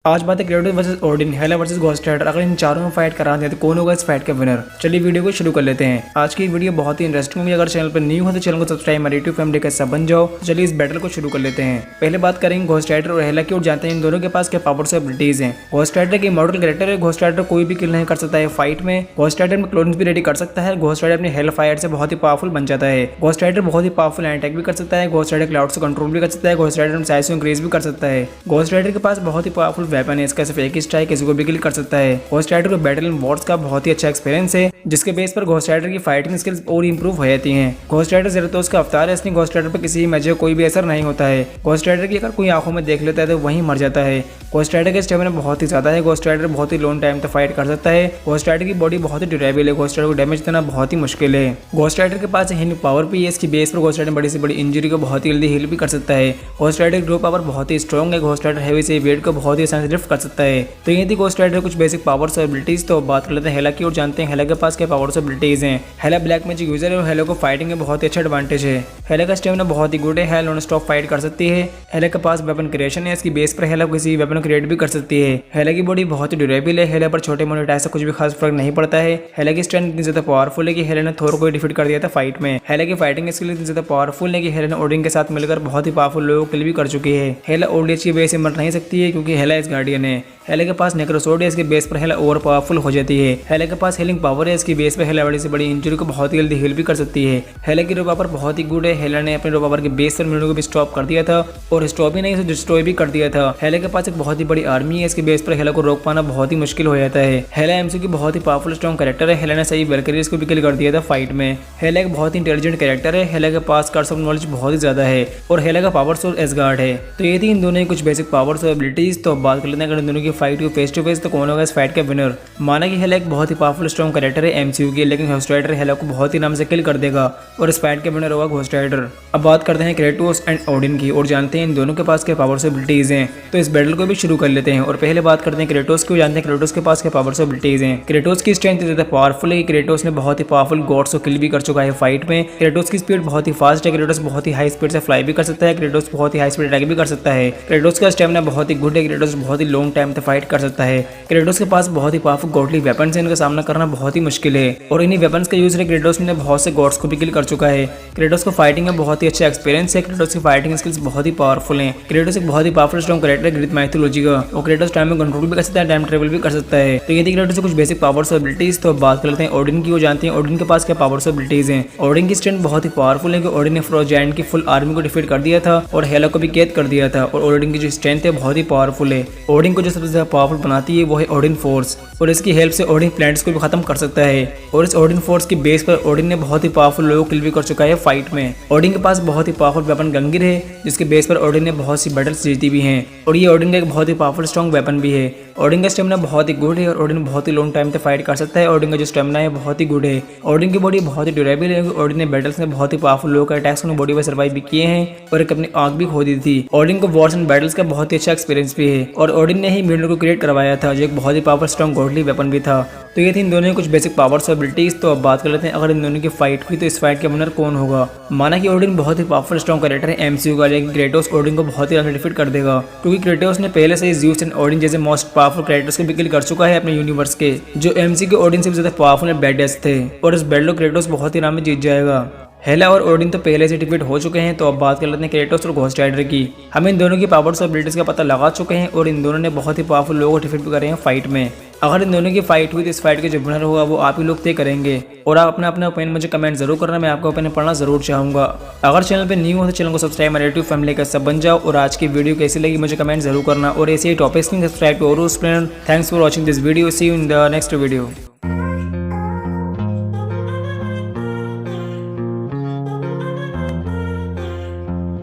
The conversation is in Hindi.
आज बात है क्रेटोस वर्सेस ओडिन, हेला वर्सेस घोस्ट राइडर। अगर इन चारों में फाइट करा दें तो कौन होगा इस फाइट का विनर। चलिए वीडियो को शुरू कर लेते हैं। आज की वीडियो बहुत ही इंटरेस्टिंग होगी। अगर चैनल पर न्यू हो तो चैनल को सब्सक्राइब हमारे यूट्यूब फैमिली का हिस्सा बन जाओ। चलिए इस बैटल को शुरू कर लेते हैं। पहले बात करेंगे घोस्ट राइडर और हेला की, और जानते हैं इन दोनों के पास क्या पावर्स और एबिलिटीज हैं। घोस्ट राइडर की मॉडल कैरेक्टर है। घोस्ट राइडर कोई भी किल नहीं कर सकता है फाइट में। घोस्ट राइडर में क्लोन्स भी रेडी कर सकता है। घोस्ट राइडर अपनी हेल फायर से बहुत ही पावरफुल बन जाता है। घोस्ट राइडर बहुत ही पावरफुल अटैक भी कर सकता है। घोस्ट राइडर क्लाउड से कंट्रोल भी कर सकता है। घोस्ट राइडर साइज को इंक्रीज भी कर सकता है। घोस्ट राइडर के पास बहुत ही पावरफुल वेपन है। इसका सिर्फ एक ही स्ट्राइक किसी को भी किल कर सकता है। घोस्ट राइडर को बैटल एंड वॉर्स का बहुत ही अच्छा एक्सपीरियंस है, जिसके बेस पर घोस्ट राइडर की फाइटिंग स्किल्स और इंप्रूव हो जाती हैं। घोस्ट राइडर ज़ेरेथोस का अवतार है, इसलिए घोस्ट राइडर पर किसी मैच कोई भी असर नहीं होता है। घोस्ट राइडर की अगर कोई आंखों में देख लेता है तो वहीं मर जाता है। घोस्ट राइडर का स्टेमिना बहुत ही ज्यादा है। घोस्ट राइडर बहुत ही लॉन्ग टाइम तक फाइट कर सकता है। घोस्ट राइडर की बॉडी बहुत ही ड्यूरेबल है। घोस्ट राइडर को डैमेज देना बहुत ही मुश्किल है। घोस्ट राइडर के पास हीलिंग पावर भी है। इसकी बेस पर घोस्ट राइडर बड़ी से बड़ी इंजरी को बहुत ही जल्दी हील भी कर सकता है। घोस्ट राइडर की ग्रो पावर बहुत ही स्ट्रॉन्ग है। घोस्ट राइडर हैवी से वेट को बहुत ही आसानी से लिफ्ट कर सकता है। तो ये थी घोस्ट राइडर कुछ बेसिक पावर्स और एबिलिटीज। तो बात कर लेते हैं हेला की, और जानते हैं हेला के पास क्या पावर्स और एबिलिटीज हैं। हेला ब्लैक मैजिक यूजर है और हेला को फाइटिंग में बहुत ही अच्छा एडवांटेज है। हेला का स्टेमिना बहुत ही गुड है। हेला नॉन स्टॉप फाइट कर सकती है। हेला के पास वेपन क्रिएशन है। इसकी बेस पर हेला किसी वेपन क्रिएट भी कर सकती है। हेला की बॉडी बहुत ही ड्यूरेबल है। हेला पर छोटे मोटे अटैक से कुछ भी खास फर्क नहीं पड़ता है। हेला की स्ट्रेंथ इतनी ज्यादा पावरफुल है कि हेला ने थोर को डिफीट कर दिया था फाइट में। हेला की फाइटिंग स्किल इतनी ज्यादा पावरफुल है कि हेला ने ओडिन के साथ मिलकर बहुत ही पावरफुल लोगों को किल भी कर चुकी है। हेला ओल्ड एज की वजह से मर नहीं सकती है क्योंकि हेला इस गार्डियन है। हेला के पास नेक्रोसोर्ड है। इसके बेस पर हेला ओवर पावरफुल हो जाती है। हेला के पास हीलिंग पावर है। इसकी बेस पर हेला बड़ी से बड़ी इंजरी को बहुत ही जल्दी हील भी कर सकती है। हेला की रो पावर बहुत ही गुड है। हेला ने अपने रो पावर के बेस पर मिनटों को भी स्टॉप कर दिया था, और स्टॉप ही नहीं उसे डिस्ट्रॉय भी कर दिया था। हेला के पास एक बहुत ही बड़ी आर्मी है। इसके बेस पर हेला को रोक पाना बहुत ही मुश्किल हो जाता है। हेला एमसी की बहुत ही पावरफुल स्ट्रॉन्ग कैरेक्टर है। हेला ने सही वेलकरीज को भी किल कर दिया था फाइट में। हेला एक बहुत ही इंटेलिजेंट कैरेक्टर है। हेला के पास कर्स ऑफ नॉलेज बहुत ही ज्यादा है, और हेला का पावर सोर्स एसगार्ड है। तो ये थी इन दोनों की कुछ बेसिक पावर्स और एबिलिटीज। तो बात कर लेते हैं अगर इन दोनों की फाइट को फेस टू फेस तो कौन होगा इस फाइट का विनर। माना कि हेला एक बहुत ही पावरफुल स्ट्रॉन्ग कैरेक्टर है एमसीयू की, लेकिन घोस्ट राइडर हेला को बहुत ही नाम से किल कर देगा, और इस फाइट का विनर होगा घोस्ट राइडर। अब बात करते हैं क्रेटोस एंड ओडिन की, और जानते हैं इन दोनों के पास क्या पावर्स और एबिलिटीज हैं। तो इस बैटल को भी शुरू कर लेते हैं, और पहले बात करते हैं क्रेटोस की। जानते हैं क्रेटोस के पास क्या पावर्स और एबिलिटीज हैं। क्रेटोस की स्ट्रेंथ ज्यादा पावरफुल है। क्रेटोस ने बहुत ही पावरफुल गॉड्स को किल भी कर चुका है फाइट में। क्रेटोस की स्पीड बहुत ही फास्ट है। क्रेटोस बहुत ही हाई स्पीड से फ्लाई भी कर सकता है। क्रेटोस बहुत ही हाई स्पीड अटैक भी कर सकता है। क्रेटोस का स्टेमिना बहुत ही गुड है। क्रेटोस बहुत ही लॉन्ग टाइम तक फाइट कर सकता है। क्रेटोस के पास बहुत ही पावरफुल गॉडली वेपन्स हैं। इनका सामना करना बहुत ही मुश्किल है, और इन्हीं वेपन्स का यूज क्रेटोस ने बहुत से गॉड्स को भी किल कर चुका है। क्रेटोस को फाइटिंग में बहुत ही अच्छा एक्सपीरियंस है। क्रेटोस की फाइटिंग स्किल्स बहुत ही पावरफुल हैं। क्रेटोस एक बहुत ही पावरफुल स्ट्रॉन्ग कैरेक्टर है ग्रीक माइथोलॉजी का, और क्रेटोस टाइम में कंट्रोल भी कर सकता है, टाइम ट्रेवल भी कर सकता है। तो ये थी क्रेटोस से कुछ बेसिक पावर्स और एबिलिटीज। तो बात कर लेते हैं ओडिन की, वो जानते हैं ओडिन के पास क्या पावर्स और एबिलिटीज हैं। ओडिन की स्ट्रेंथ बहुत ही पावरफुल है कि ओडिन ने फ्रोजाइंट की फुल आर्मी को डिफीट कर दिया था, और हेला को भी कैद कर दिया था, और ओडिन की जो स्ट्रेंथ है बहुत ही पावरफुल है। ओडिन को जो सबसे ज्यादा पावरफुल बनाती है वो है ओडिन फोर्स, और इसकी हेल्प से ओडिन प्लैनेट्स को भी खत्म कर सकता है। और इस ओडिन फोर्स की बेस पर ओडिन ने बहुत ही पावरफुल लोगों को किल भी कर चुका है फाइट में। ओडिन के पास बहुत ही पावरफुल वेपन गंगिर है, जिसके बेस पर ओडिन ने बहुत सी बैटल्स जीती भी हैं, और ये ओडिन का एक बहुत ही पावरफुल स्ट्रॉन्ग वेपन भी है। ओडिन का स्टेमिना बहुत ही गुड है, और ओडिन बहुत ही लॉन्ग टाइम तक फाइट कर सकता है। ओडिन का जो स्टेमिना है बहुत ही गुड है। ओडिन की बॉडी बहुत ही ड्यूरेबल है। ओडिन ने बैटल्स में बहुत ही पावरफुल लोगों का अटैक्स अपनी बॉडी पर सर्वाइव भी किए हैं, और एक अपनी आंख भी खो दी थी। ओडिन को वॉर्स एंड बैटल्स का बहुत ही अच्छा एक्सपीरियंस भी है, और ओडिन ने ही मिडलर को क्रिएट करवाया था, जो एक बहुत ही पावरफुल स्ट्रॉन्ग गॉडली वेपन भी था। तो ये थी इन दोनों की कुछ बेसिक पावर्स और एबिलिटीज। तो अब बात कर लेते हैं अगर इन दोनों की फाइट हुई तो इस फाइट का विनर कौन होगा। माना कि ओडिन बहुत ही पावरफुल स्ट्रॉन्ग कैरेक्टर है एमसीयू का, लेकिन क्रेटोस ओडिन को बहुत ही आसानी डिफीट कर देगा, क्योंकि क्रेटोस ने पहले से ही ज़्यूस एंड ओडिन जैसे मोस्ट पावरफुल कैरेक्टर्स को भी किल कर चुका है अपने यूनिवर्स के, जो एमसीयू के ओडिन से भी ज्यादा पावरफुल एंड बैडेस्ट थे, और इस बैटल को क्रेटोस बहुत ही आराम में जीत जाएगा। हेला और ओडिन तो पहले से डिफीट हो चुके हैं। तो अब बात कर लेते हैं क्रेटोस और घोस्ट राइडर की। हम इन दोनों की पावर्स और एबिलिटीज का पता लगा चुके हैं, और इन दोनों ने बहुत ही पावरफुल लोगों को डिफीट भी करे हैं फाइट में। अगर इन दोनों की फाइट हुई तो इस फाइट के जो विनर होगा वो आप ही लोग तय करेंगे, और आप अपना ओपिनियन मुझे कमेंट जरूर करना। मैं आपका ओपिनियन पढ़ना जरूर चाहूंगा। अगर चैनल पे न्यू हो तो चैनल को सब्सक्राइब हमारे यूट्यूब फैमिली का सब बन जाओ, और आज की वीडियो कैसी लगी मुझे कमेंट जरूर करना, और ऐसे ही टॉपिक्स सब्सक्राइब टू और thanks for watching this video. See you in the next video.